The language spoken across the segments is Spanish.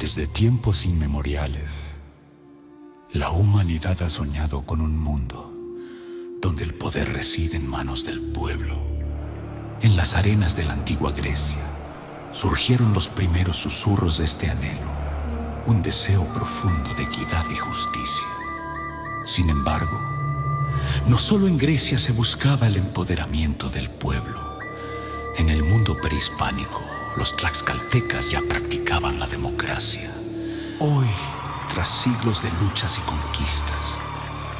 Desde tiempos inmemoriales, la humanidad ha soñado con un mundo donde el poder reside en manos del pueblo. En las arenas de la antigua Grecia surgieron los primeros susurros de este anhelo, un deseo profundo de equidad y justicia. Sin embargo, no solo en Grecia se buscaba el empoderamiento del pueblo. En el mundo prehispánico, los tlaxcaltecas ya practicaban la democracia. Hoy, tras siglos de luchas y conquistas,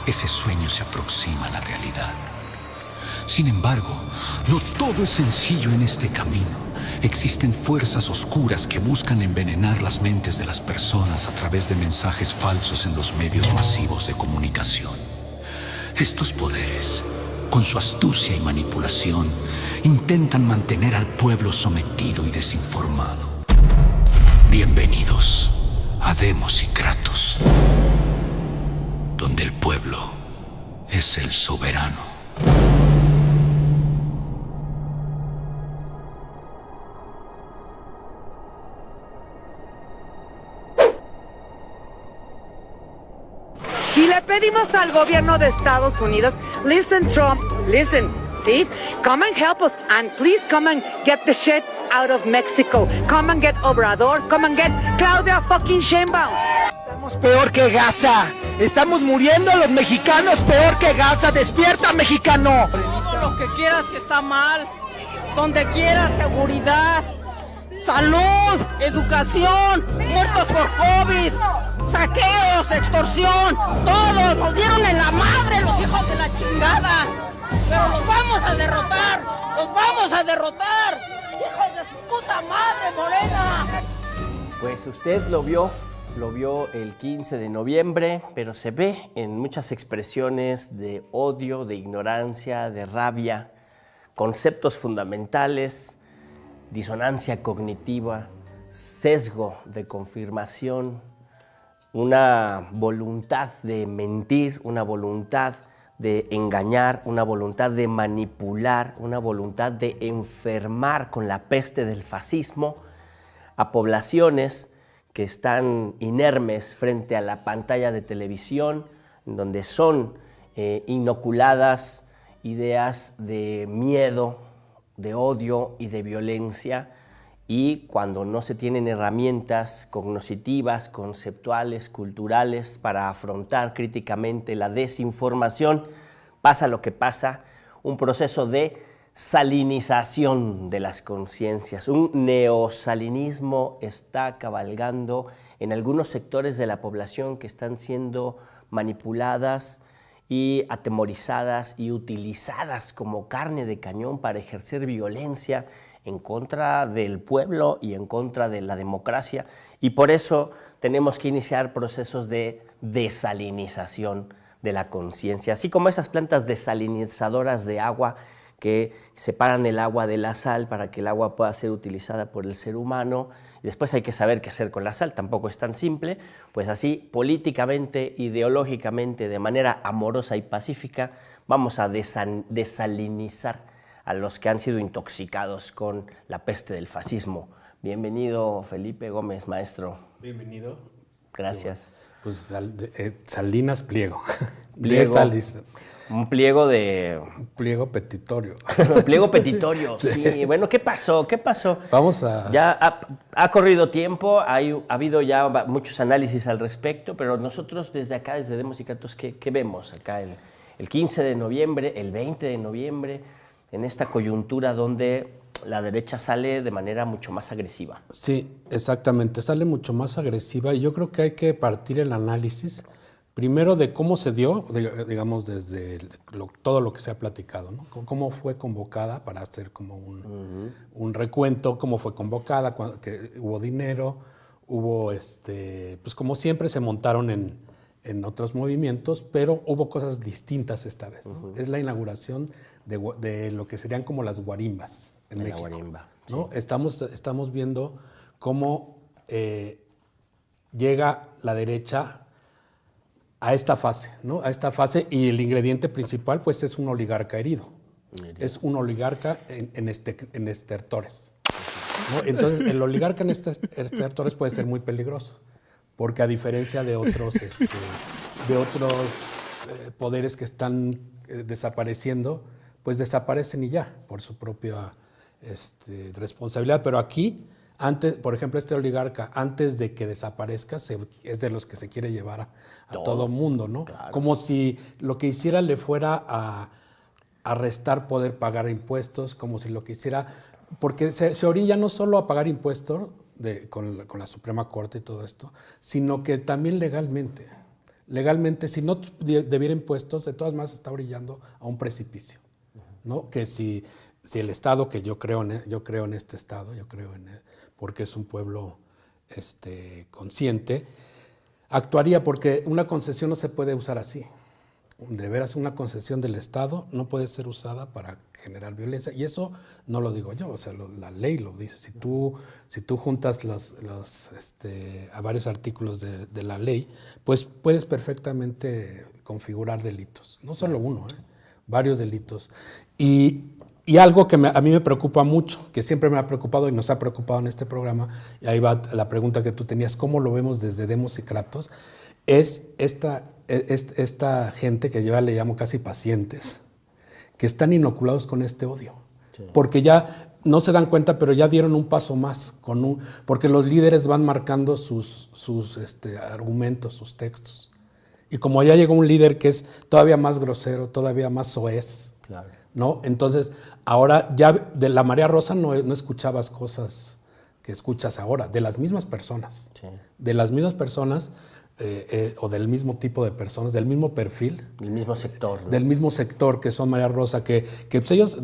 ese sueño se aproxima a la realidad. Sin embargo, no todo es sencillo en este camino. Existen fuerzas oscuras que buscan envenenar las mentes de las personas a través de mensajes falsos en los medios masivos de comunicación. Estos poderes, con su astucia y manipulación, intentan mantener al pueblo sometido y desinformado. Bienvenidos a Demos y Kratos, donde el pueblo es el soberano. Y le pedimos al gobierno de Estados Unidos, listen Trump, listen, see, come and help us and please come and get the shit out of Mexico. Come and get Obrador, come and get Claudia fucking Sheinbaum. Estamos peor que Gaza. Estamos muriendo los mexicanos peor que Gaza. ¡Despierta, mexicano! Todo lo que quieras que está mal. Donde quieras, seguridad, salud, educación, muertos por COVID, saqueos, extorsión. Todos nos dieron en la madre los hijos de la chingada. Pero los vamos a derrotar. Los vamos a derrotar. ¡Hijos de su puta madre, Morena! Pues usted lo vio el 15 de noviembre, pero se ve en muchas expresiones de odio, de ignorancia, de rabia, conceptos fundamentales, disonancia cognitiva, sesgo de confirmación, una voluntad de mentir, una voluntad de engañar, una voluntad de manipular, una voluntad de enfermar con la peste del fascismo a poblaciones que están inermes frente a la pantalla de televisión, donde son inoculadas ideas de miedo, de odio y de violencia, y cuando no se tienen herramientas cognitivas, conceptuales, culturales para afrontar críticamente la desinformación, pasa lo que pasa, un proceso de salinización de las conciencias. Un neosalinismo está cabalgando en algunos sectores de la población que están siendo manipuladas y atemorizadas y utilizadas como carne de cañón para ejercer violencia en contra del pueblo y en contra de la democracia. Y por eso tenemos que iniciar procesos de desalinización de la conciencia, así como esas plantas desalinizadoras de agua que separan el agua de la sal para que el agua pueda ser utilizada por el ser humano, y después hay que saber qué hacer con la sal, tampoco es tan simple. Pues así, políticamente, ideológicamente, de manera amorosa y pacífica, vamos a desalinizar a los que han sido intoxicados con la peste del fascismo. Bienvenido, Felipe Gómez, maestro. Bienvenido. Gracias. Pues Salinas Pliego. Pliego. Un pliego de... Un pliego petitorio. Pliego petitorio, sí. Bueno, ¿qué pasó? ¿Qué pasó? Vamos a... Ya ha corrido tiempo, ha habido ya muchos análisis al respecto, pero nosotros desde acá, desde Demos y Kratos, ¿qué vemos acá el 15 de noviembre, el 20 de noviembre, en esta coyuntura donde la derecha sale de manera mucho más agresiva? Sí, exactamente, sale mucho más agresiva, y yo creo que hay que partir el análisis primero de cómo se dio, digamos, desde todo lo que se ha platicado, ¿no? Cómo fue convocada, para hacer como un recuento, cómo fue convocada, que hubo dinero, hubo, pues como siempre se montaron en otros movimientos, pero hubo cosas distintas esta vez, ¿no? Es la inauguración de lo que serían como las guarimbas en México. La guarimba, ¿no? Sí. Estamos viendo cómo llega la derecha a esta fase, ¿no? A esta fase, y el ingrediente principal, pues, es un oligarca herido. Es un oligarca en estertores. ¿no? Entonces, el oligarca en este actores puede ser muy peligroso, porque a diferencia de otros, poderes que están desapareciendo, pues desaparecen y ya, por su propia responsabilidad. Pero aquí, antes, por ejemplo, este oligarca, antes de que desaparezca, es de los que se quiere llevar a todo mundo, ¿no? Claro. Como si lo que hiciera le fuera a restar poder pagar impuestos, como si lo que hiciera... Porque se orilla no solo a pagar impuestos con la Suprema Corte y todo esto, sino que también legalmente. Legalmente, si no debiera impuestos, de todas maneras está orillando a un precipicio, ¿no? Que si el Estado, que yo creo en este Estado, porque es un pueblo consciente, actuaría, porque una concesión no se puede usar así. De veras, una concesión del Estado no puede ser usada para generar violencia. Y eso no lo digo yo, o sea, la ley lo dice. Si tú juntas a varios artículos de la ley, pues puedes perfectamente configurar delitos. No solo uno, varios delitos. Y algo que a mí me preocupa mucho, que siempre me ha preocupado y nos ha preocupado en este programa, y ahí va la pregunta que tú tenías, ¿cómo lo vemos desde Demos y Kratos? Es esta gente que yo le llamo casi pacientes, que están inoculados con este odio. Sí. Porque ya no se dan cuenta, pero ya dieron un paso más, porque los líderes van marcando sus argumentos, sus textos. Y como ya llegó un líder que es todavía más grosero, todavía más soez, claro, ¿no? Entonces, ahora ya de la marea rosa no escuchabas cosas que escuchas ahora, de las mismas personas. Sí. De las mismas personas... o del mismo tipo de personas, del mismo perfil. Del mismo sector, ¿no? Del mismo sector, que son Marea Rosa, que pues ellos,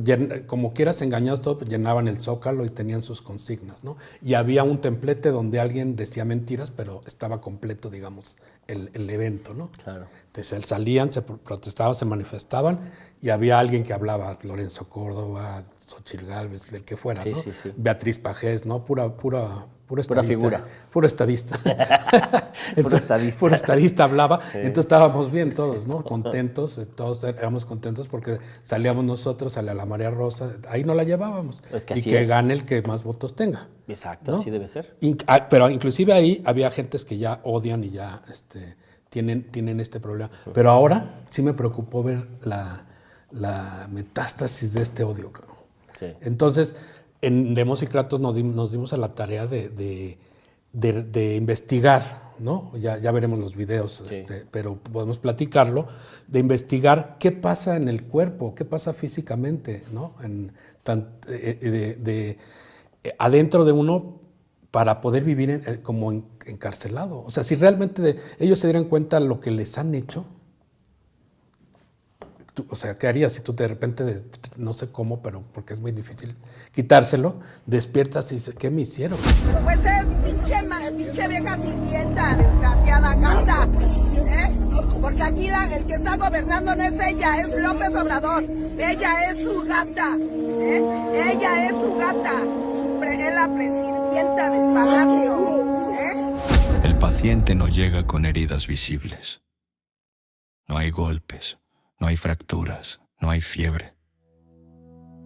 como quieras engañados todo, pues llenaban el Zócalo y tenían sus consignas, ¿no? Y había un templete donde alguien decía mentiras, pero estaba completo, digamos, el evento, ¿no? Claro. Entonces salían, se protestaban, se manifestaban, y había alguien que hablaba, Lorenzo Córdoba, Xochitl Gálvez, del que fuera, sí, ¿no? Sí, sí. Beatriz Pajés, ¿no? Pura figura. Puro estadista. Entonces, puro estadista hablaba. Sí. Entonces estábamos bien todos, ¿no? Contentos, todos éramos contentos porque salíamos nosotros, salía la Marea Rosa, ahí no la llevábamos. Es que y que gane el que más votos tenga. Exacto, ¿no? Así debe ser. Pero inclusive ahí había gentes que ya odian y ya tienen este problema. Pero ahora sí me preocupó ver la metástasis de este odio. Sí. Entonces, en Demos y Kratos nos dimos a la tarea de investigar, ¿no? Ya veremos los videos, sí, pero podemos platicarlo, de investigar qué pasa en el cuerpo, qué pasa físicamente, ¿no? Adentro de uno para poder vivir como encarcelado. O sea, si realmente ellos se dieran cuenta de lo que les han hecho, o sea, ¿qué harías si tú de repente, no sé cómo, pero porque es muy difícil quitárselo, despiertas y dices, ¿qué me hicieron? Pues es pinche vieja sirvienta, desgraciada gata, porque aquí el que está gobernando no es ella, es López Obrador. Ella es su gata, ella es su gata, es la presidenta del palacio. El paciente no llega con heridas visibles. No hay golpes. No hay fracturas, no hay fiebre.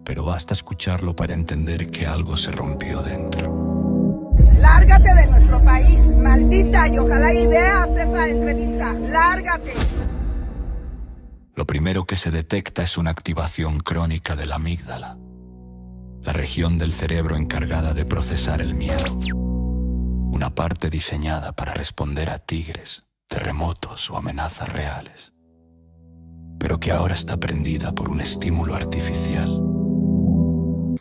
Pero basta escucharlo para entender que algo se rompió dentro. Lárgate de nuestro país, maldita, y ojalá y veas esa entrevista. Lárgate. Lo primero que se detecta es una activación crónica de la amígdala, la región del cerebro encargada de procesar el miedo. Una parte diseñada para responder a tigres, terremotos o amenazas reales, pero que ahora está prendida por un estímulo artificial.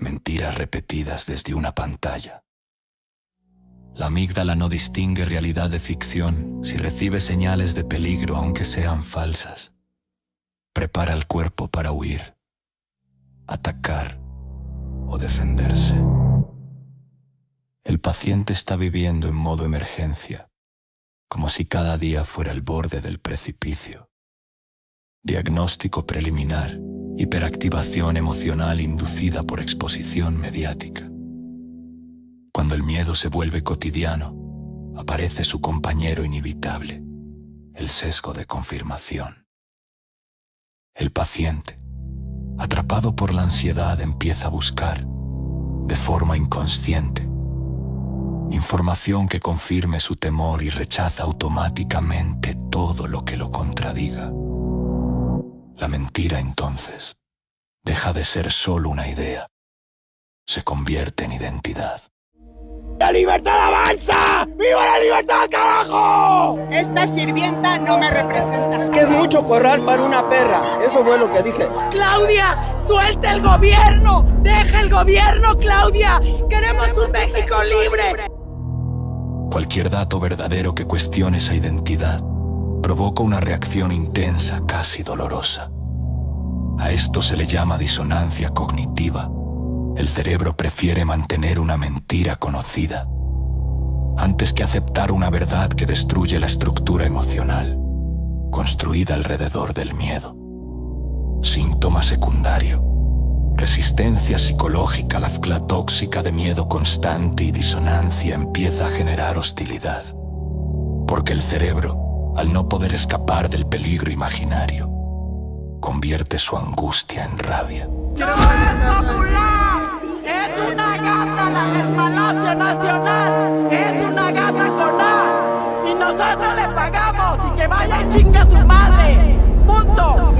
Mentiras repetidas desde una pantalla. La amígdala no distingue realidad de ficción si recibe señales de peligro aunque sean falsas. Prepara el cuerpo para huir, atacar o defenderse. El paciente está viviendo en modo emergencia, como si cada día fuera el borde del precipicio. Diagnóstico preliminar, hiperactivación emocional inducida por exposición mediática. Cuando el miedo se vuelve cotidiano, aparece su compañero inevitable, el sesgo de confirmación. El paciente, atrapado por la ansiedad, empieza a buscar, de forma inconsciente. Información que confirme su temor y rechaza automáticamente todo lo que lo contradiga. La mentira, entonces, deja de ser solo una idea. Se convierte en identidad. ¡La libertad avanza! ¡Viva la libertad, carajo! Esta sirvienta no me representa. Que es mucho corral para una perra. Eso fue lo que dije. ¡Claudia! ¡Suelta el gobierno! ¡Deja el gobierno, Claudia! ¡Queremos un México libre! Cualquier dato verdadero que cuestione esa identidad provoca una reacción intensa, casi dolorosa. A esto se le llama disonancia cognitiva. El cerebro prefiere mantener una mentira conocida antes que aceptar una verdad que destruye la estructura emocional, construida alrededor del miedo. Síntoma secundario: resistencia psicológica. La mezcla tóxica de miedo constante y disonancia empieza a generar hostilidad, porque el cerebro, al no poder escapar del peligro imaginario, convierte su angustia en rabia. ¡No es popular! ¡Es una gata el Palacio Nacional! ¡Es una gata con A! ¡Y nosotros le pagamos! ¡Y que vaya y chingue a su madre! ¡Punto!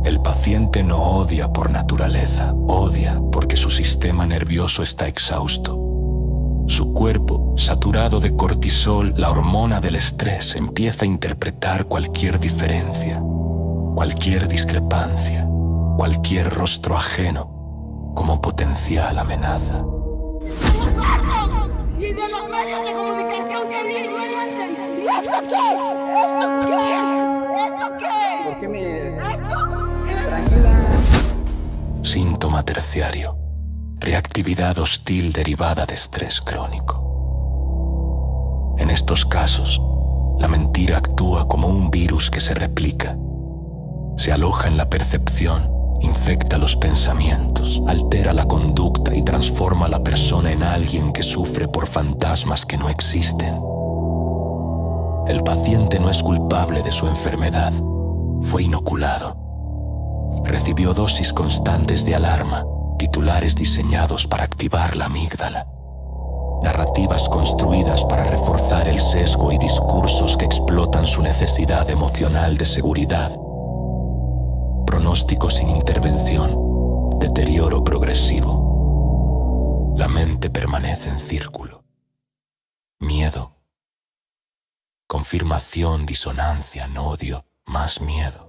El paciente no odia por naturaleza, odia porque su sistema nervioso está exhausto. Su cuerpo, saturado de cortisol, la hormona del estrés, empieza a interpretar cualquier diferencia, cualquier discrepancia, cualquier rostro ajeno como potencial amenaza. ¡Estamos hartos! Y de los medios de comunicación que mienten. ¿Y esto qué? ¿Esto qué? ¿Esto qué? ¿Por qué me...? ¿Esto? Tranquila. Síntoma terciario: reactividad hostil derivada de estrés crónico. En estos casos, la mentira actúa como un virus que se replica. Se aloja en la percepción, infecta los pensamientos, altera la conducta y transforma a la persona en alguien que sufre por fantasmas que no existen. El paciente no es culpable de su enfermedad, fue inoculado. Recibió dosis constantes de alarma, titulares diseñados para activar la amígdala, narrativas construidas para reforzar el sesgo y discursos que explotan su necesidad emocional de seguridad. Pronóstico sin intervención, deterioro progresivo. La mente permanece en círculo. Miedo. Confirmación, disonancia, odio, más miedo.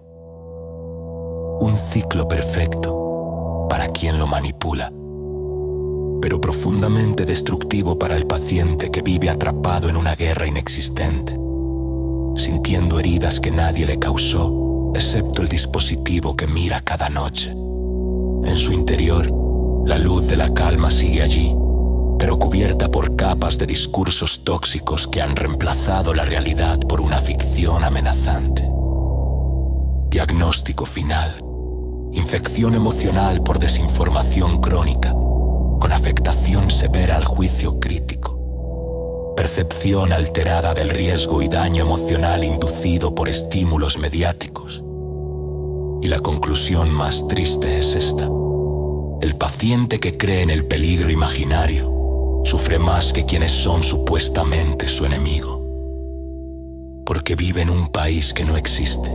Un ciclo perfecto para quien lo manipula, pero profundamente destructivo para el paciente que vive atrapado en una guerra inexistente, sintiendo heridas que nadie le causó, excepto el dispositivo que mira cada noche. En su interior, la luz de la calma sigue allí, pero cubierta por capas de discursos tóxicos que han reemplazado la realidad por una ficción amenazante. Diagnóstico final: infección emocional por desinformación crónica, con afectación severa al juicio crítico. Percepción alterada del riesgo y daño emocional inducido por estímulos mediáticos. Y la conclusión más triste es esta: el paciente que cree en el peligro imaginario sufre más que quienes son supuestamente su enemigo, porque vive en un país que no existe,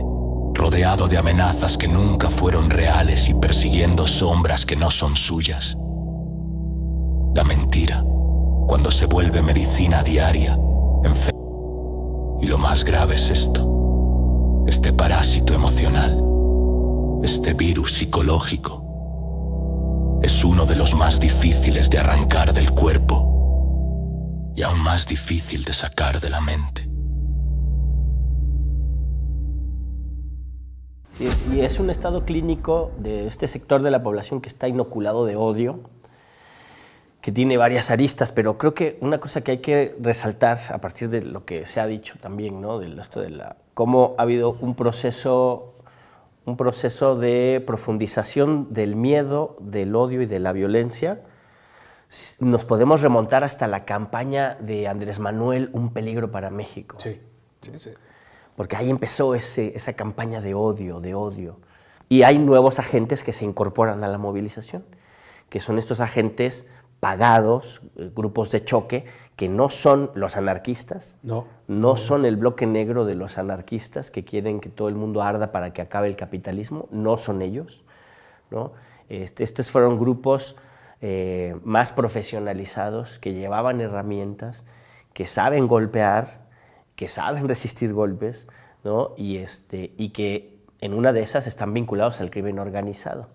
rodeado de amenazas que nunca fueron reales y persiguiendo sombras que no son suyas. La mentira, cuando se vuelve medicina diaria, enferma. Y lo más grave es esto: este parásito emocional, este virus psicológico, es uno de los más difíciles de arrancar del cuerpo y aún más difícil de sacar de la mente. Sí, y es un estado clínico de este sector de la población que está inoculado de odio, que tiene varias aristas, pero creo que una cosa que hay que resaltar a partir de lo que se ha dicho también, ¿no? Cómo ha habido un proceso de profundización del miedo, del odio y de la violencia. Nos podemos remontar hasta la campaña de Andrés Manuel, Un peligro para México. Sí, sí, sí. Porque ahí empezó esa campaña de odio. Y hay nuevos agentes que se incorporan a la movilización, que son estos agentes pagados, grupos de choque, que no son los anarquistas, no son el bloque negro de los anarquistas que quieren que todo el mundo arda para que acabe el capitalismo, no son ellos, ¿no? Estos fueron grupos más profesionalizados, que llevaban herramientas, que saben golpear, que saben resistir golpes, ¿no? Y que en una de esas están vinculados al crimen organizado.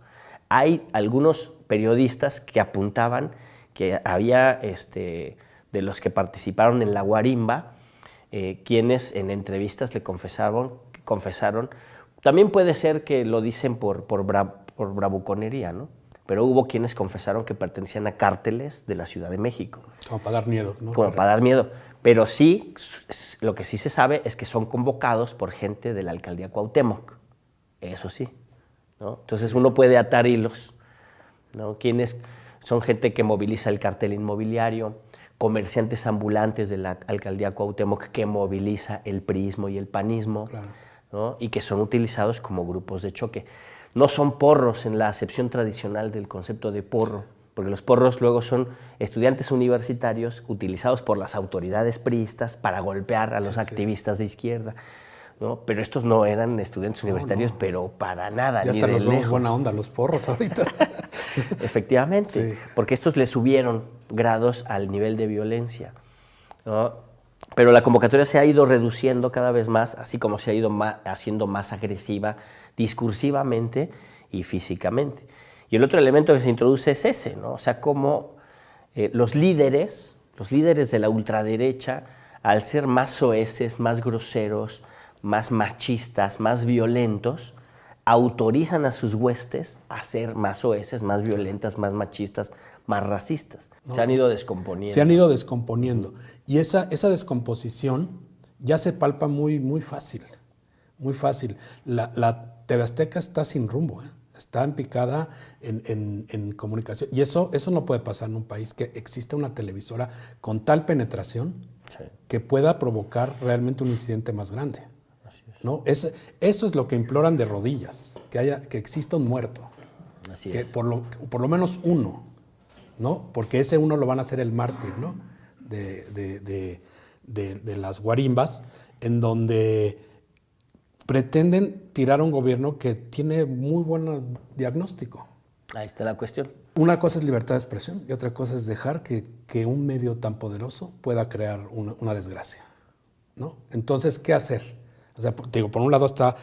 Hay algunos periodistas que apuntaban que había, de los que participaron en la guarimba, quienes en entrevistas le confesaron, también puede ser que lo dicen por bravuconería, ¿no? Pero hubo quienes confesaron que pertenecían a cárteles de la Ciudad de México. Como para dar miedo, ¿no? Como para dar miedo. Pero sí, lo que sí se sabe es que son convocados por gente de la alcaldía Cuauhtémoc. Eso sí, ¿no? Entonces uno puede atar hilos, ¿no? Quienes son gente que moviliza el cartel inmobiliario, comerciantes ambulantes de la alcaldía Cuauhtémoc que moviliza el priismo y el panismo, claro, ¿no? Y que son utilizados como grupos de choque. No son porros en la acepción tradicional del concepto de porro, porque los porros luego son estudiantes universitarios utilizados por las autoridades priistas para golpear a los activistas de izquierda, ¿no? Pero estos no eran estudiantes universitarios, pero para nada, ya ni hasta de nos vemos lejos. buena onda los porros ahorita. Efectivamente, sí, porque estos le subieron grados al nivel de violencia, ¿no? Pero la convocatoria se ha ido reduciendo cada vez más, así como se ha ido haciendo más agresiva discursivamente y físicamente. Y el otro elemento que se introduce es ese, ¿no? O sea, cómo los líderes de la ultraderecha, al ser más soeces, más groseros, más machistas, más violentos, autorizan a sus huestes a ser más soeces, más violentas, más machistas, más racistas. No, se han ido descomponiendo. Se han ido descomponiendo. Y esa descomposición ya se palpa muy, muy fácil. Muy fácil. La TV Azteca está sin rumbo, ¿eh? Está en picada en comunicación. Y eso no puede pasar en un país que exista una televisora con tal penetración, sí, que pueda provocar realmente un incidente más grande. Así es. ¿No? Eso es lo que imploran de rodillas, que exista un muerto. Así es. Por lo menos uno, ¿no? Porque ese uno lo van a hacer el mártir, ¿no? de las guarimbas, en donde pretenden tirar a un gobierno que tiene muy buen diagnóstico. Ahí está la cuestión. Una cosa es libertad de expresión y otra cosa es dejar que un medio tan poderoso pueda crear una desgracia, ¿no? Entonces, ¿qué hacer? O sea, digo, por un lado está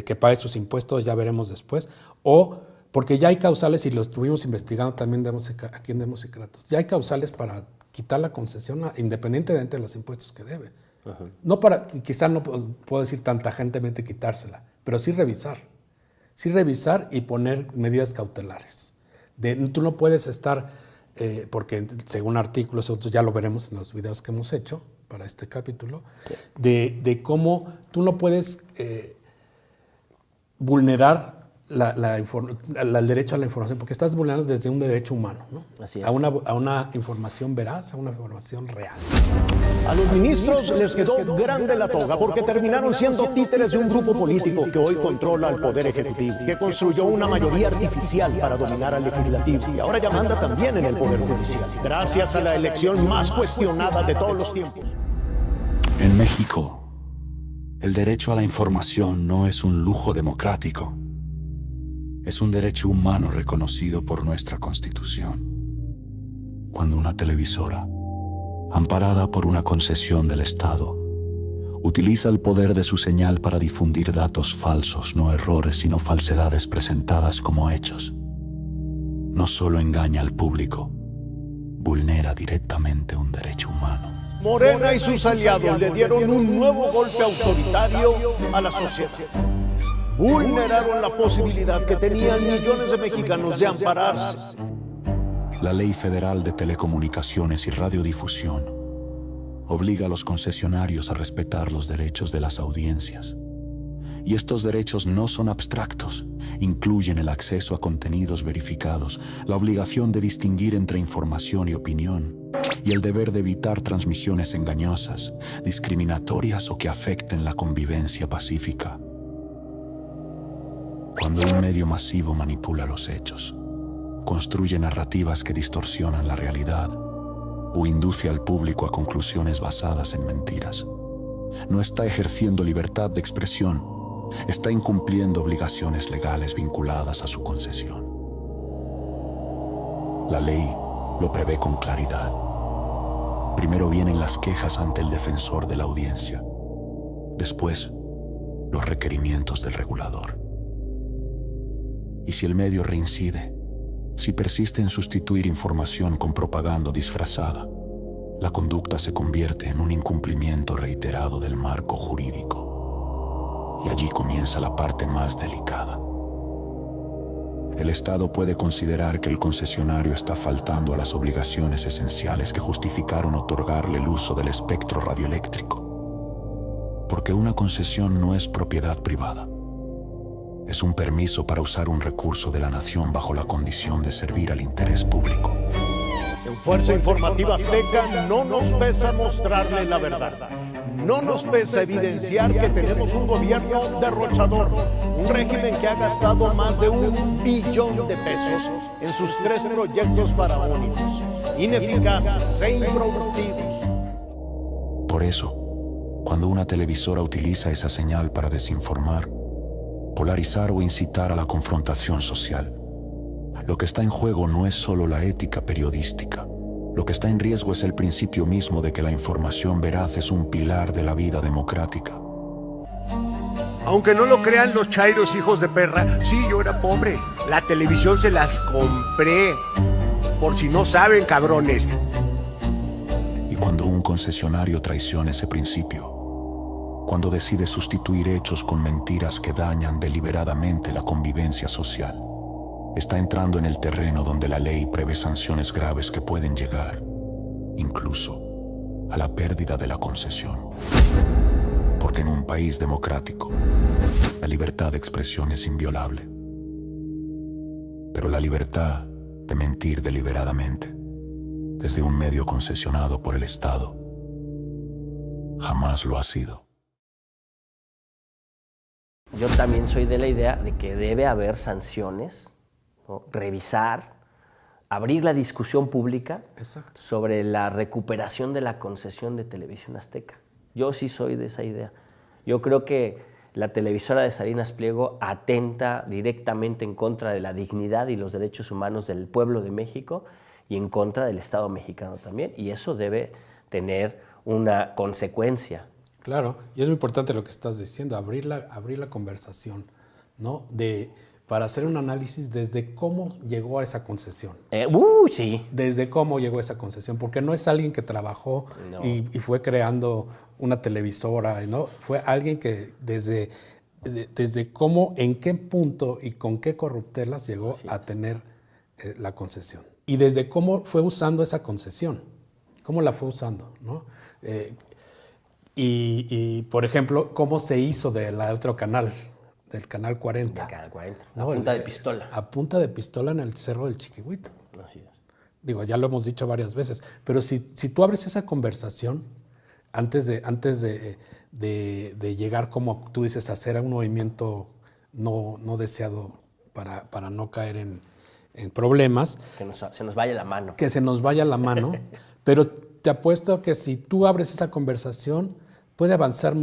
que pague sus impuestos, ya veremos después, o porque ya hay causales, y lo estuvimos investigando también aquí en Demosicratos, ya hay causales para quitar la concesión independientemente de los impuestos que debe. Uh-huh. No para, quizás no puedo decir tan tajantemente quitársela, pero sí revisar y poner medidas cautelares. Tú no puedes estar, porque según artículos, nosotros ya lo veremos en los videos que hemos hecho para este capítulo, sí, de cómo tú no puedes vulnerar el derecho a la información, porque estás vulnerando desde un derecho humano, ¿no? Así es. A una información veraz, a una información real. A los ministros les quedó grande la toga porque terminaron siendo títeres de un grupo político que hoy controla el poder ejecutivo, que construyó una mayoría artificial para dominar al legislativo y ahora ya manda también en el poder judicial, gracias a la elección más cuestionada de todos los tiempos. En México, el derecho a la información no es un lujo democrático. Es un derecho humano reconocido por nuestra Constitución. Cuando una televisora, amparada por una concesión del Estado, utiliza el poder de su señal para difundir datos falsos, no errores, sino falsedades presentadas como hechos, no solo engaña al público, vulnera directamente un derecho humano. Morena y sus aliados le dieron un nuevo golpe autoritario a la sociedad. Vulneraron la posibilidad que tenían millones de mexicanos de ampararse. La Ley Federal de Telecomunicaciones y Radiodifusión obliga a los concesionarios a respetar los derechos de las audiencias. Y estos derechos no son abstractos, incluyen el acceso a contenidos verificados, la obligación de distinguir entre información y opinión, y el deber de evitar transmisiones engañosas, discriminatorias o que afecten la convivencia Cuando un medio masivo manipula los hechos, construye narrativas que distorsionan la realidad o induce al público a conclusiones basadas en mentiras. No está ejerciendo libertad de expresión, está incumpliendo obligaciones legales vinculadas a su concesión. La ley lo prevé con claridad. Primero vienen las quejas ante el defensor de la audiencia, después los requerimientos del regulador. Y si el medio reincide, si persiste en sustituir información con propaganda disfrazada, la conducta se convierte en un incumplimiento reiterado del marco jurídico. Y allí comienza la parte más delicada. El Estado puede considerar que el concesionario está faltando a las obligaciones esenciales que justificaron otorgarle el uso del espectro radioeléctrico. Porque una concesión no es propiedad privada. Es un permiso para usar un recurso de la nación bajo la condición de servir al interés público. En Fuerza Informativa Azteca no nos pesa mostrarle la verdad. No nos pesa evidenciar que tenemos un gobierno derrochador, un régimen que ha gastado más de $1 billón de pesos en sus 3 proyectos faraónicos, ineficaces e improductivos. Por eso, cuando una televisora utiliza esa señal para desinformar, polarizar o incitar a la confrontación social, lo que está en juego no es solo la ética periodística. Lo que está en riesgo es el principio mismo de que la información veraz es un pilar de la vida democrática. Aunque no lo crean los chairos hijos de perra, sí, yo era pobre. La televisión se las compré. Por si no saben, cabrones. Y cuando un concesionario traiciona ese principio, cuando decide sustituir hechos con mentiras que dañan deliberadamente la convivencia social, está entrando en el terreno donde la ley prevé sanciones graves que pueden llegar, incluso, a la pérdida de la concesión. Porque en un país democrático, la libertad de expresión es inviolable. Pero la libertad de mentir deliberadamente, desde un medio concesionado por el Estado, jamás lo ha sido. Yo también soy de la idea de que debe haber sanciones, ¿no? Revisar, abrir la discusión pública sobre la recuperación de la concesión de Televisión Azteca. Yo sí soy de esa idea. Yo creo que la televisora de Salinas Pliego atenta directamente en contra de la dignidad y los derechos humanos del pueblo de México y en contra del Estado mexicano también, y eso debe tener una consecuencia. Claro, y es muy importante lo que estás diciendo, abrir la conversación, ¿no? Para hacer un análisis desde cómo llegó a esa concesión. Sí. Desde cómo llegó a esa concesión, porque no es alguien que trabajó y fue creando una televisora, ¿no? Fue alguien que desde cómo, en qué punto y con qué corruptelas llegó a tener la concesión. Y desde cómo fue usando esa concesión, cómo la fue usando, ¿no? Y, por ejemplo, cómo se hizo del otro canal, del Canal 40. Del Canal 40, ¿no? a punta de pistola. A punta de pistola en el Cerro del Chiquihuite. Así es. Digo, ya lo hemos dicho varias veces, pero si tú abres esa conversación, antes de llegar, como tú dices, a hacer un movimiento no deseado para no caer en problemas. Que se nos vaya la mano. Que se nos vaya la mano, pero te apuesto que si tú abres esa conversación, puede avanzar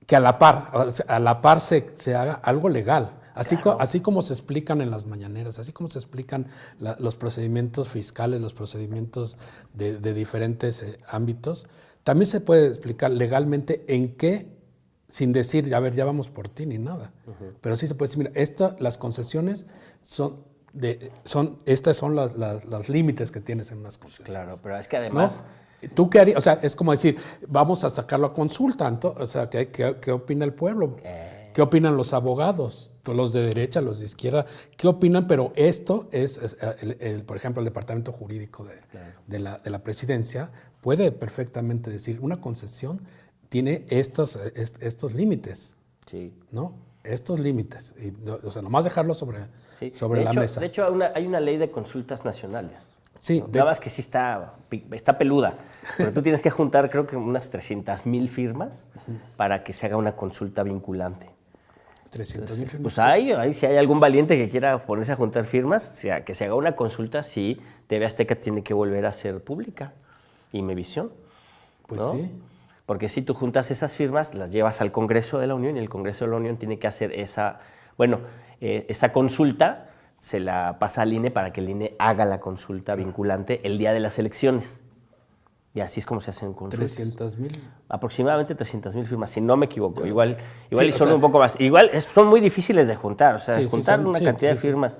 que a la par se haga algo legal. Así como se explican en las mañaneras, así como se explican los procedimientos fiscales, los procedimientos de diferentes ámbitos, también se puede explicar legalmente en qué, sin decir, a ver, ya vamos por ti ni nada. Pero sí se puede decir, mira, las concesiones estas son los límites que tienes en unas concesiones. Claro, pero es que además... ¿No? ¿Tú qué harías? O sea, es como decir, vamos a sacarlo a consulta. O sea, ¿qué opina el pueblo? ¿Qué opinan los abogados? Los de derecha, los de izquierda. ¿Qué opinan? Pero esto es por ejemplo, el Departamento Jurídico de la Presidencia puede perfectamente decir, una concesión tiene estos límites. Sí. ¿No? Estos límites. O sea, nomás dejarlo sobre la mesa. De hecho, hay una ley de consultas nacionales. Sí. Nada más que sí está peluda, pero tú tienes que juntar, creo que unas 300,000 firmas para que se haga una consulta vinculante. 300,000 firmas. Pues ahí si hay algún valiente que quiera ponerse a juntar firmas, que se haga una consulta si TV Azteca tiene que volver a ser pública y Imevisión. Pues ¿no? sí. Porque si tú juntas esas firmas, las llevas al Congreso de la Unión y el Congreso de la Unión tiene que hacer esa consulta, se la pasa al INE para que el INE haga la consulta vinculante el día de las elecciones. Y así es como se hacen consultas. 300,000. Aproximadamente 300,000 firmas, si no me equivoco. Igual Sí, son sea, un poco más. Igual son muy difíciles de juntar, o sea, Sí, juntar son- una sí, cantidad sí, de sí. firmas.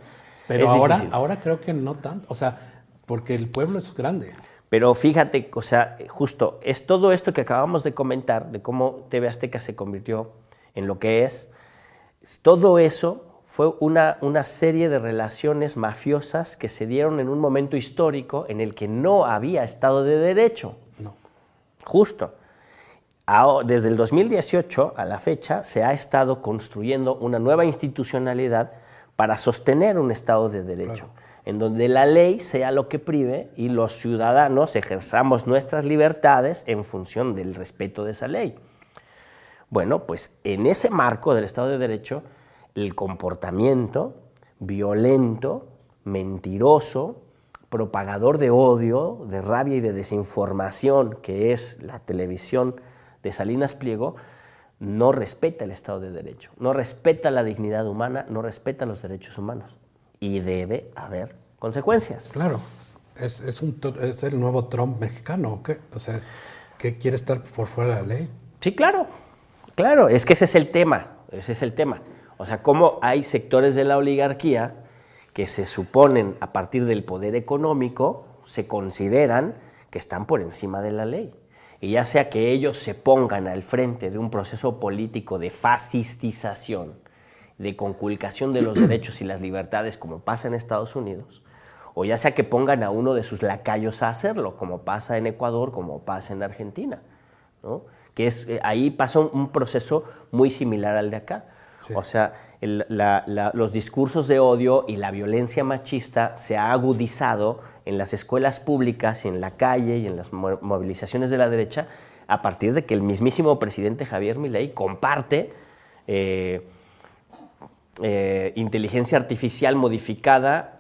Pero es difícil. ahora creo que no tanto, o sea, porque el pueblo es grande. Pero fíjate, o sea, justo es todo esto que acabamos de comentar, de cómo TV Azteca se convirtió en lo que es, todo eso fue una serie de relaciones mafiosas que se dieron en un momento histórico en el que no había Estado de Derecho. No. Justo. Desde el 2018 a la fecha se ha estado construyendo una nueva institucionalidad para sostener un Estado de Derecho, en donde la ley sea lo que prive y los ciudadanos ejerzamos nuestras libertades en función del respeto de esa ley. Bueno, pues en ese marco del Estado de Derecho, el comportamiento violento, mentiroso, propagador de odio, de rabia y de desinformación, que es la televisión de Salinas Pliego, no respeta el Estado de Derecho, no respeta la dignidad humana, no respeta los derechos humanos. Y debe haber consecuencias. Claro, es el nuevo Trump mexicano, ¿o qué? O sea, que quiere estar por fuera de la ley. Sí, claro, es que ese es el tema, O sea, cómo hay sectores de la oligarquía que se suponen a partir del poder económico, se consideran que están por encima de la ley. Y ya sea que ellos se pongan al frente de un proceso político de fascistización, de conculcación de los derechos y las libertades, como pasa en Estados Unidos, o ya sea que pongan a uno de sus lacayos a hacerlo, como pasa en Ecuador, como pasa en Argentina, ¿no? Que ahí pasa un proceso muy similar al de acá. Sí. O sea, los discursos de odio y la violencia machista se ha agudizado en las escuelas públicas, en la calle y en las movilizaciones de la derecha a partir de que el mismísimo presidente Javier Milei comparte inteligencia artificial modificada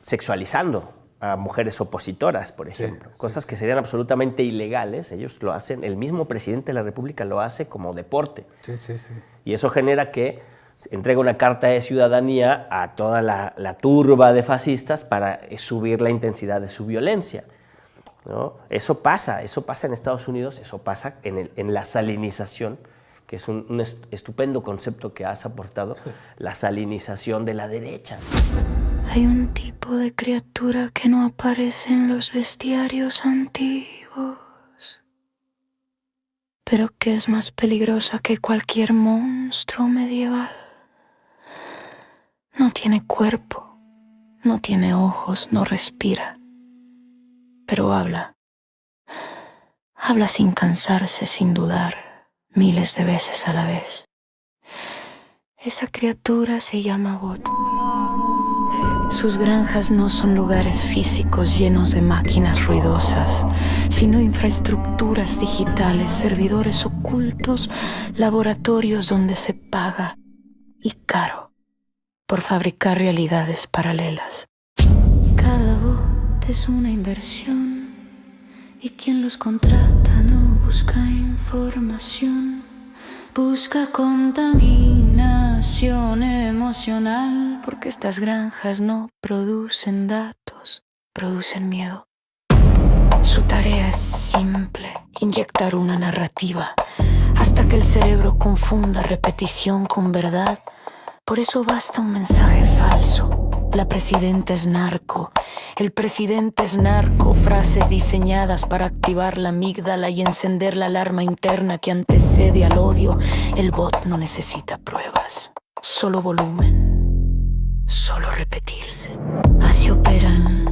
sexualizando a mujeres opositoras, por ejemplo. Sí, cosas que serían absolutamente ilegales, ellos lo hacen, el mismo presidente de la República lo hace como deporte. Sí, sí, sí. Y eso genera que entrega una carta de ciudadanía a toda la turba de fascistas para subir la intensidad de su violencia, ¿no? Eso pasa en Estados Unidos, eso pasa en la salinización, que es un estupendo concepto que has aportado, sí. La salinización de la derecha. Hay un tipo de criatura que no aparece en los bestiarios antiguos, pero que es más peligrosa que cualquier monstruo medieval. No tiene cuerpo, no tiene ojos, no respira, pero habla. Habla sin cansarse, sin dudar, miles de veces a la vez. Esa criatura se llama Bot. Sus granjas no son lugares físicos llenos de máquinas ruidosas, sino infraestructuras digitales, servidores ocultos, laboratorios donde se paga, y caro, por fabricar realidades paralelas. Cada bot es una inversión, y quien los contrata no busca información. Busca contaminación emocional, porque estas granjas no producen datos, producen miedo. Su tarea es simple, inyectar una narrativa, hasta que el cerebro confunda repetición con verdad. Por eso basta un mensaje falso. La presidenta es narco, el presidente es narco, frases diseñadas para activar la amígdala y encender la alarma interna que antecede al odio. El bot no necesita pruebas, solo volumen, solo repetirse. Así operan.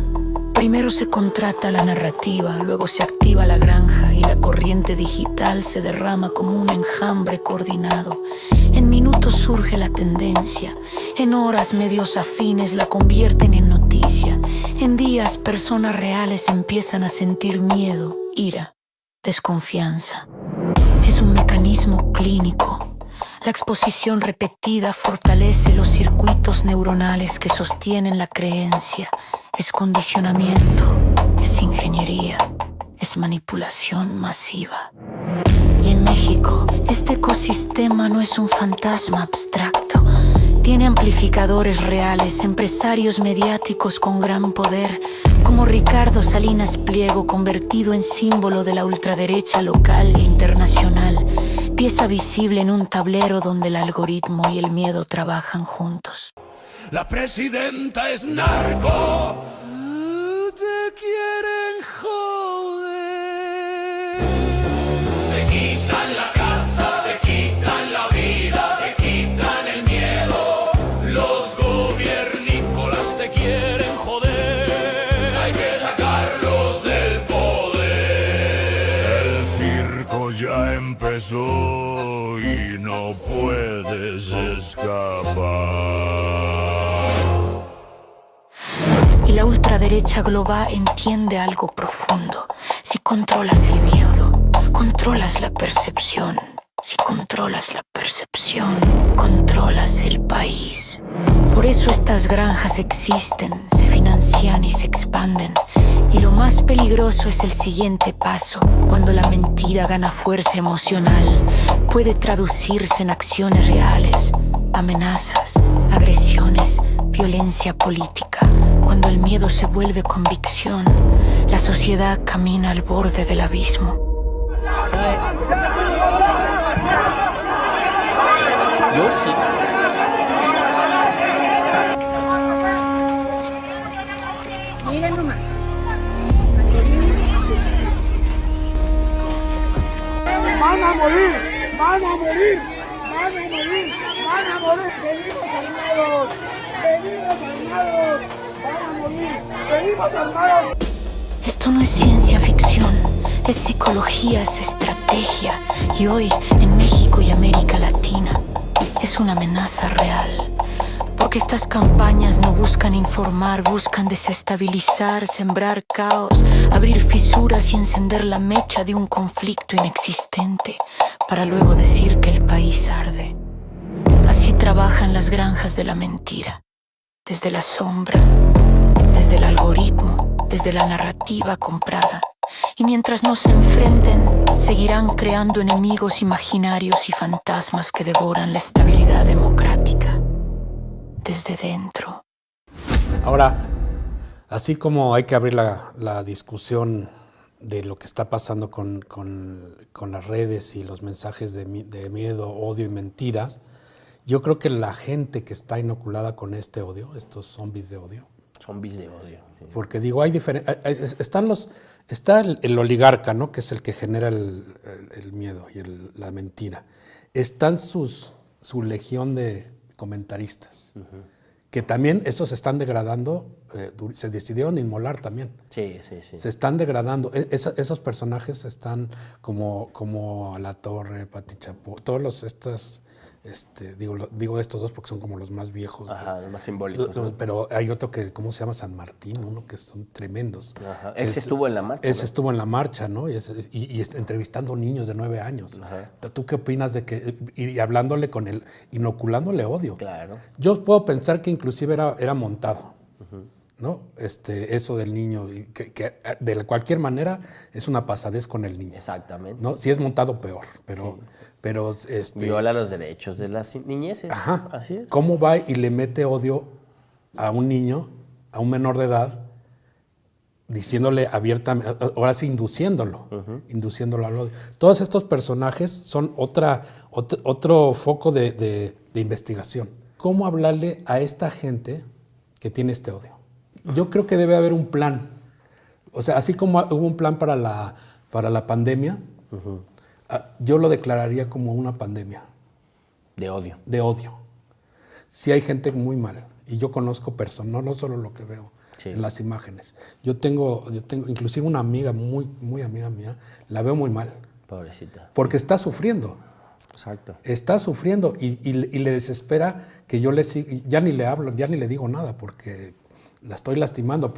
Primero se contrata la narrativa, luego se activa la granja y la corriente digital se derrama como un enjambre coordinado. En minutos surge la tendencia, en horas medios afines la convierten en noticia. En días personas reales empiezan a sentir miedo, ira, desconfianza. Es un mecanismo clínico. La exposición repetida fortalece los circuitos neuronales que sostienen la creencia. Es condicionamiento, es ingeniería, es manipulación masiva. Y en México, este ecosistema no es un fantasma abstracto. Tiene amplificadores reales, empresarios mediáticos con gran poder, como Ricardo Salinas Pliego, convertido en símbolo de la ultraderecha local e internacional, pieza visible en un tablero donde el algoritmo y el miedo trabajan juntos. La presidenta es narco. Te quieren joder. Te quitan la casa, te quitan la vida, te quitan el miedo. Los gobiernícolas te quieren joder. Hay que sacarlos del poder. El circo ya empezó y no puedes escapar. Y la ultraderecha global entiende algo profundo. Si controlas el miedo, controlas la percepción. Si controlas la percepción, controlas el país. Por eso estas granjas existen, se financian y se expanden. Y lo más peligroso es el siguiente paso, cuando la mentira gana fuerza emocional. Puede traducirse en acciones reales, amenazas, agresiones, violencia política. Cuando el miedo se vuelve convicción, la sociedad camina al borde del abismo. Yo sí. Miren nomás. Van a morir, van a morir, van a morir, van a morir. Venimos armados, venimos armados, van a morir, venimos armados. Esto no es ciencia ficción, es psicología, es estrategia. Y hoy, en México y América Latina, es una amenaza real. Porque estas campañas no buscan informar, buscan desestabilizar, sembrar caos, abrir fisuras y encender la mecha de un conflicto inexistente, para luego decir que el país arde. Así trabajan las granjas de la mentira, desde la sombra, desde el algoritmo, desde la narrativa comprada. Y mientras no se enfrenten, seguirán creando enemigos imaginarios y fantasmas que devoran la estabilidad democrática desde dentro. Ahora, así como hay que abrir la discusión de lo que está pasando con las redes y los mensajes de miedo, odio y mentiras, yo creo que la gente que está inoculada con este odio, estos zombies de odio. Zombies de odio. Sí. Porque digo, hay está el oligarca, ¿no? Que es el que genera el miedo y la mentira. Están su legión de comentaristas, que también esos se están degradando, se decidieron inmolar también. Sí. Se están degradando. Esos personajes están como Alatorre, Pati Chapoy, todos estos, digo estos dos porque son como los más viejos. Ajá, los más simbólicos. ¿No? Pero hay otro que, ¿cómo se llama? San Martín, uno que son tremendos. Ajá. Ese estuvo en la marcha. Ese estuvo en la marcha, ¿no? Y entrevistando niños de 9 años. Ajá. ¿Tú qué opinas de que, y hablándole con él, inoculándole odio? Claro. Yo puedo pensar que inclusive era montado, ¿no? Eso del niño, que de cualquier manera es una pasadez con el niño. Exactamente. ¿No? Si es montado, peor, pero... Sí. Pero viola los derechos de las niñeces. Ajá. Así es. ¿Cómo va y le mete odio a un niño, a un menor de edad, diciéndole abiertamente, ahora sí induciéndolo al odio? Todos estos personajes son otro foco de investigación. ¿Cómo hablarle a esta gente que tiene este odio? Yo creo que debe haber un plan. O sea, así como hubo un plan para la pandemia, yo lo declararía como una pandemia. De odio. De odio. Sí hay gente muy mal. Y yo conozco personas, no solo lo que veo en las imágenes. Yo tengo inclusive una amiga, muy, muy amiga mía, la veo muy mal. Pobrecita. Porque está sufriendo. Exacto. Está sufriendo y le desespera que yo ya ni le hablo, ya ni le digo nada porque la estoy lastimando.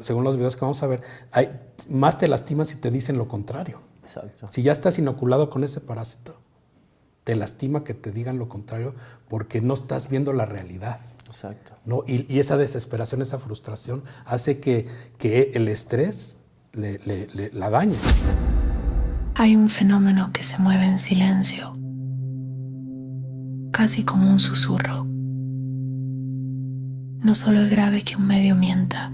Según los videos que vamos a ver, más te lastiman si te dicen lo contrario. Exacto. Si ya estás inoculado con ese parásito. te lastima que te digan lo contrario porque no estás viendo la realidad. Exacto. ¿No? Y esa desesperación, esa frustración hace que el estrés la dañe. Hay un fenómeno que se mueve en silencio, casi como un susurro. No solo es grave que un medio mienta.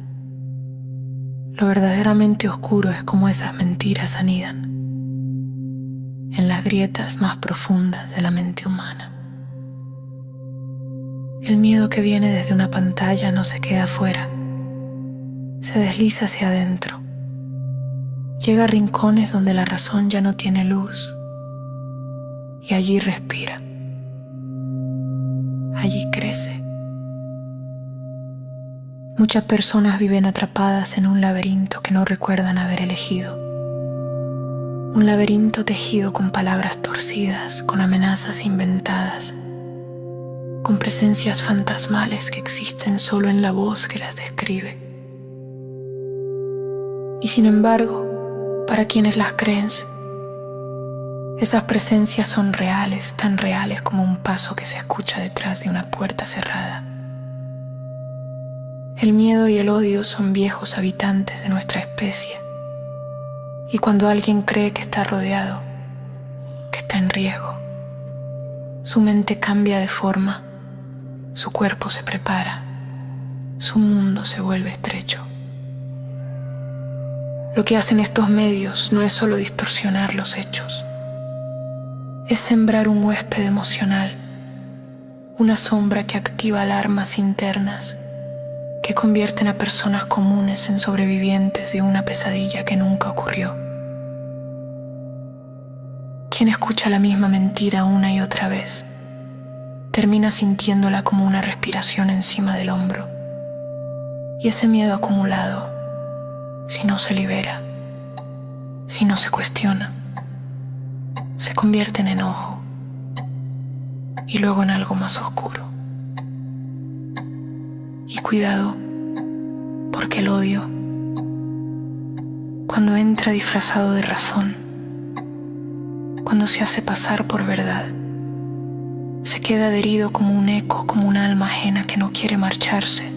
Lo verdaderamente oscuro es cómo esas mentiras anidan en las grietas más profundas de la mente humana. El miedo que viene desde una pantalla no se queda afuera, se desliza hacia adentro. Llega a rincones donde la razón ya no tiene luz y allí respira. Allí crece. Muchas personas viven atrapadas en un laberinto que no recuerdan haber elegido. Un laberinto tejido con palabras torcidas, con amenazas inventadas, con presencias fantasmales que existen solo en la voz que las describe. Y sin embargo, para quienes las creen, esas presencias son reales, tan reales como un paso que se escucha detrás de una puerta cerrada. El miedo y el odio son viejos habitantes de nuestra especie. Y cuando alguien cree que está rodeado, que está en riesgo, su mente cambia de forma, su cuerpo se prepara, su mundo se vuelve estrecho. Lo que hacen estos medios no es solo distorsionar los hechos, es sembrar un huésped emocional, una sombra que activa alarmas internas que convierten a personas comunes en sobrevivientes de una pesadilla que nunca ocurrió. Quien escucha la misma mentira una y otra vez termina sintiéndola como una respiración encima del hombro. Y ese miedo acumulado, si no se libera, si no se cuestiona, se convierte en enojo y luego en algo más oscuro. Y cuidado, porque el odio, cuando entra disfrazado de razón, cuando se hace pasar por verdad, se queda adherido como un eco, como un alma ajena que no quiere marcharse.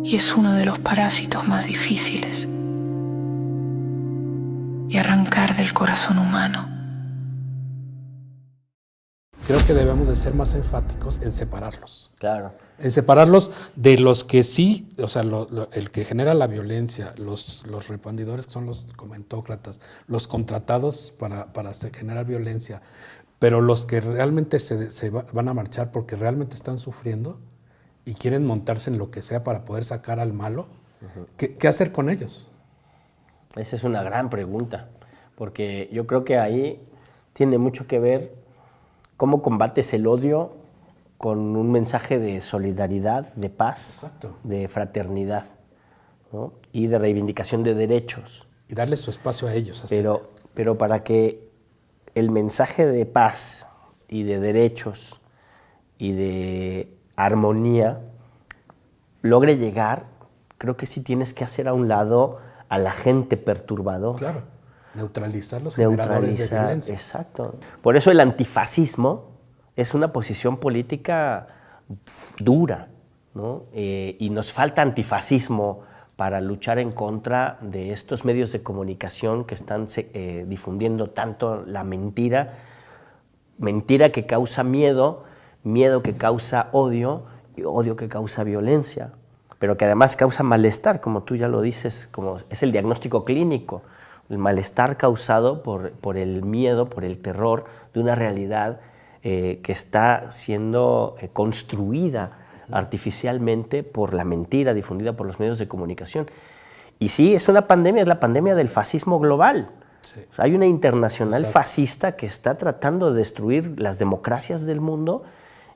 Y es uno de los parásitos más difíciles de arrancar del corazón humano. Creo que debemos de ser más enfáticos en separarlos. Claro. En separarlos de los que sí, o sea, el que genera la violencia, los repandidores que son los comentócratas, los contratados para generar violencia, pero los que realmente van a marchar porque realmente están sufriendo y quieren montarse en lo que sea para poder sacar al malo, ¿qué hacer con ellos? Esa es una gran pregunta, porque yo creo que ahí tiene mucho que ver cómo combates el odio con un mensaje de solidaridad, de paz, exacto, de fraternidad, ¿no? Y de reivindicación de derechos. Y darles su espacio a ellos. Así. Pero para que el mensaje de paz y de derechos y de armonía logre llegar, creo que sí tienes que hacer a un lado a la gente perturbadora. Claro, neutralizar los generadores de violencia. Exacto. Por eso el antifascismo es una posición política dura, ¿no? Y nos falta antifascismo para luchar en contra de estos medios de comunicación que están difundiendo tanto la mentira que causa miedo, miedo que causa odio y odio que causa violencia, pero que además causa malestar, como tú ya lo dices, como es el diagnóstico clínico, el malestar causado por el miedo, por el terror de una realidad que está siendo construida artificialmente por la mentira difundida por los medios de comunicación. Y sí, es una pandemia, es la pandemia del fascismo global. Sí. O sea, hay una internacional fascista que está tratando de destruir las democracias del mundo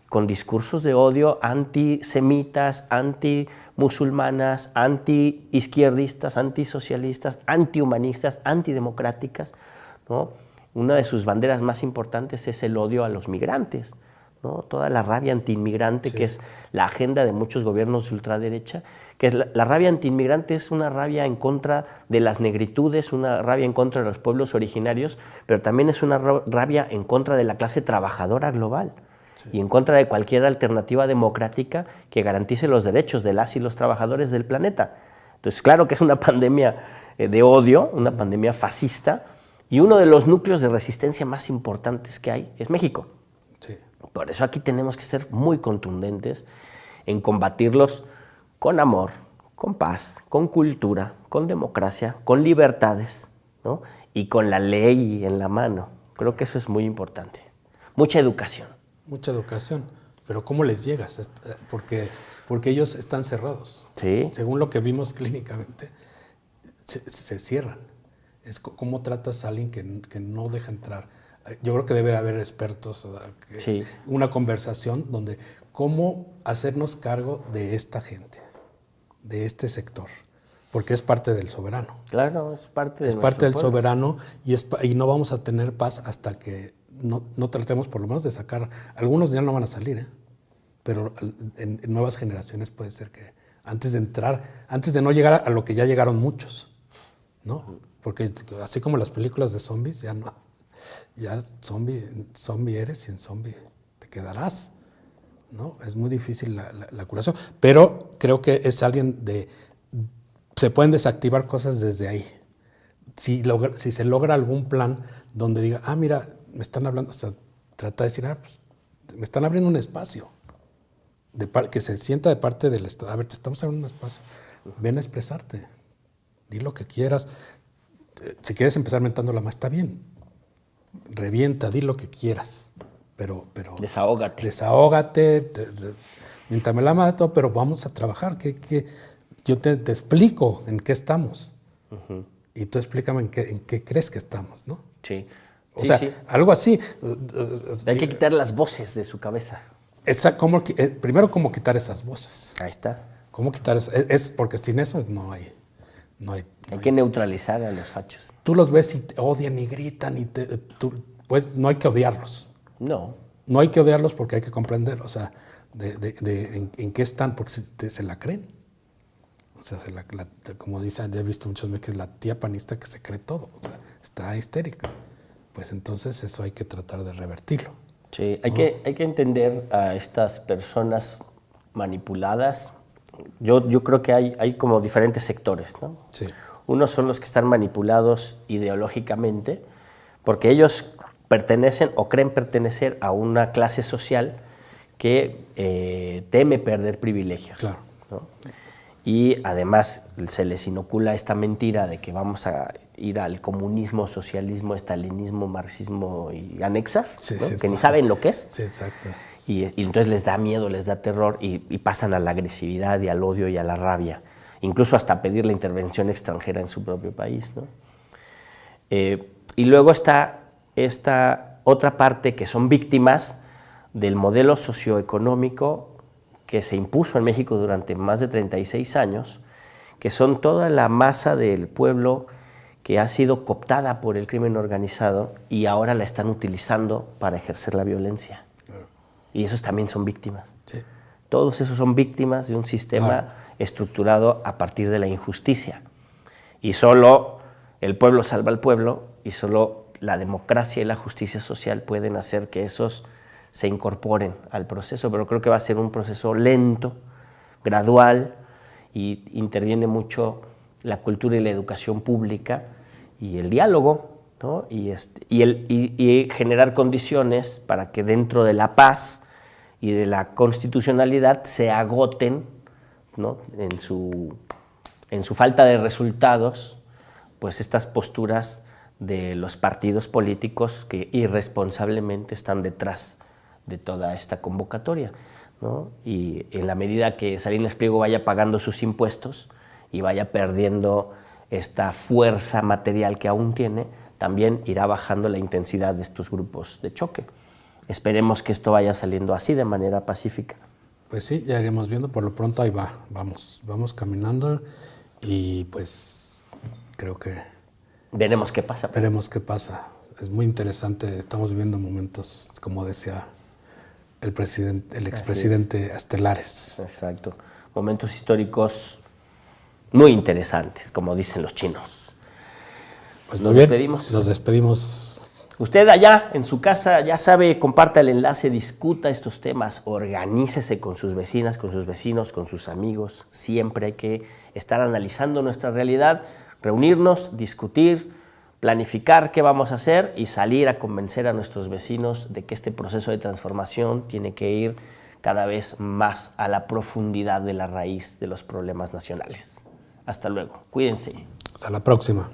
con discursos de odio antisemitas, antimusulmanas, antiizquierdistas, antisocialistas, antihumanistas, antidemocráticas, ¿no? Una de sus banderas más importantes es el odio a los migrantes, ¿no? Toda la rabia antiinmigrante, que es la agenda de muchos gobiernos de ultraderecha, que es la rabia antiinmigrante es una rabia en contra de las negritudes, una rabia en contra de los pueblos originarios, pero también es una rabia en contra de la clase trabajadora global y en contra de cualquier alternativa democrática que garantice los derechos de las y los trabajadores del planeta. Entonces, claro que es una pandemia de odio, una pandemia fascista, y uno de los núcleos de resistencia más importantes que hay es México. Sí. Por eso aquí tenemos que ser muy contundentes en combatirlos con amor, con paz, con cultura, con democracia, con libertades, ¿no? Y con la ley en la mano. Creo que eso es muy importante. Mucha educación. Mucha educación. Pero ¿cómo les llegas? Porque ellos están cerrados. Sí. Según lo que vimos clínicamente, se cierran. Es cómo tratas a alguien que no deja entrar. Yo creo que debe haber expertos, una conversación donde cómo hacernos cargo de esta gente, de este sector, porque es parte del soberano. Claro, es parte de Es parte del soberano y no vamos a tener paz hasta que no tratemos por lo menos de sacar. Algunos ya no van a salir, pero en nuevas generaciones puede ser que antes de no llegar a lo que ya llegaron muchos, ¿no? Porque así como las películas de zombies, ya zombie eres y en zombie te quedarás, ¿no? Es muy difícil la curación, pero creo que es alguien se pueden desactivar cosas desde ahí. Si se logra algún plan donde diga, mira, me están hablando, o sea, trata de decir, pues, me están abriendo un espacio, que se sienta de parte del Estado. A ver, te estamos abriendo un espacio, ven a expresarte, di lo que quieras. Si quieres empezar mentando la madre, está bien, revienta, di lo que quieras, pero desahógate. Desahógate, miéntame la madre, todo, pero vamos a trabajar. Yo te explico en qué estamos. Uh-huh. Y tú explícame en qué crees que estamos, ¿no? Sí. O sea, algo así. Hay que quitar las voces de su cabeza. Primero, ¿cómo quitar esas voces? Ahí está. ¿Cómo quitar eso? Porque sin eso no hay. Hay que neutralizar a los fachos. Tú los ves y te odian y gritan pues no hay que odiarlos. No. No hay que odiarlos porque hay que comprender, o sea, en qué están, porque se la creen. O sea, como dicen, ya he visto muchas veces, la tía panista que se cree todo, o sea, está histérica. Pues entonces eso hay que tratar de revertirlo. Sí, hay que entender a estas personas manipuladas. Yo creo que hay como diferentes sectores, ¿no? Sí. Unos son los que están manipulados ideológicamente porque ellos pertenecen o creen pertenecer a una clase social que teme perder privilegios. Claro. ¿no? Y además se les inocula esta mentira de que vamos a ir al comunismo, socialismo, estalinismo, marxismo y anexas, sí, ¿no? Sí, que ni saben lo que es. Sí, exacto. Y entonces les da miedo, les da terror y pasan a la agresividad y al odio y a la rabia, incluso hasta pedir la intervención extranjera en su propio país, ¿no? Y luego está esta otra parte que son víctimas del modelo socioeconómico que se impuso en México durante más de 36 años, que son toda la masa del pueblo que ha sido cooptada por el crimen organizado y ahora la están utilizando para ejercer la violencia. Y esos también son víctimas. Sí. Todos esos son víctimas de un sistema estructurado a partir de la injusticia. Y solo el pueblo salva al pueblo y solo la democracia y la justicia social pueden hacer que esos se incorporen al proceso. Pero creo que va a ser un proceso lento, gradual, y interviene mucho la cultura y la educación pública y el diálogo, ¿no? y generar condiciones para que dentro de la paz y de la constitucionalidad se agoten, ¿no? en su falta de resultados, pues estas posturas de los partidos políticos que irresponsablemente están detrás de toda esta convocatoria, ¿no? Y en la medida que Salinas Pliego vaya pagando sus impuestos y vaya perdiendo esta fuerza material que aún tiene, también irá bajando la intensidad de estos grupos de choque. Esperemos que esto vaya saliendo así, de manera pacífica. Pues sí, ya iremos viendo. Por lo pronto ahí vamos caminando y pues creo que... Veremos qué pasa. Veremos qué pasa. Es muy interesante. Estamos viviendo momentos, como decía el expresidente Estelares. Exacto. Momentos históricos muy interesantes, como dicen los chinos. Pues Nos muy bien, despedimos. nos despedimos. Usted allá en su casa, ya sabe, comparta el enlace, discuta estos temas, organícese con sus vecinas, con sus vecinos, con sus amigos. Siempre hay que estar analizando nuestra realidad, reunirnos, discutir, planificar qué vamos a hacer y salir a convencer a nuestros vecinos de que este proceso de transformación tiene que ir cada vez más a la profundidad de la raíz de los problemas nacionales. Hasta luego. Cuídense. Hasta la próxima.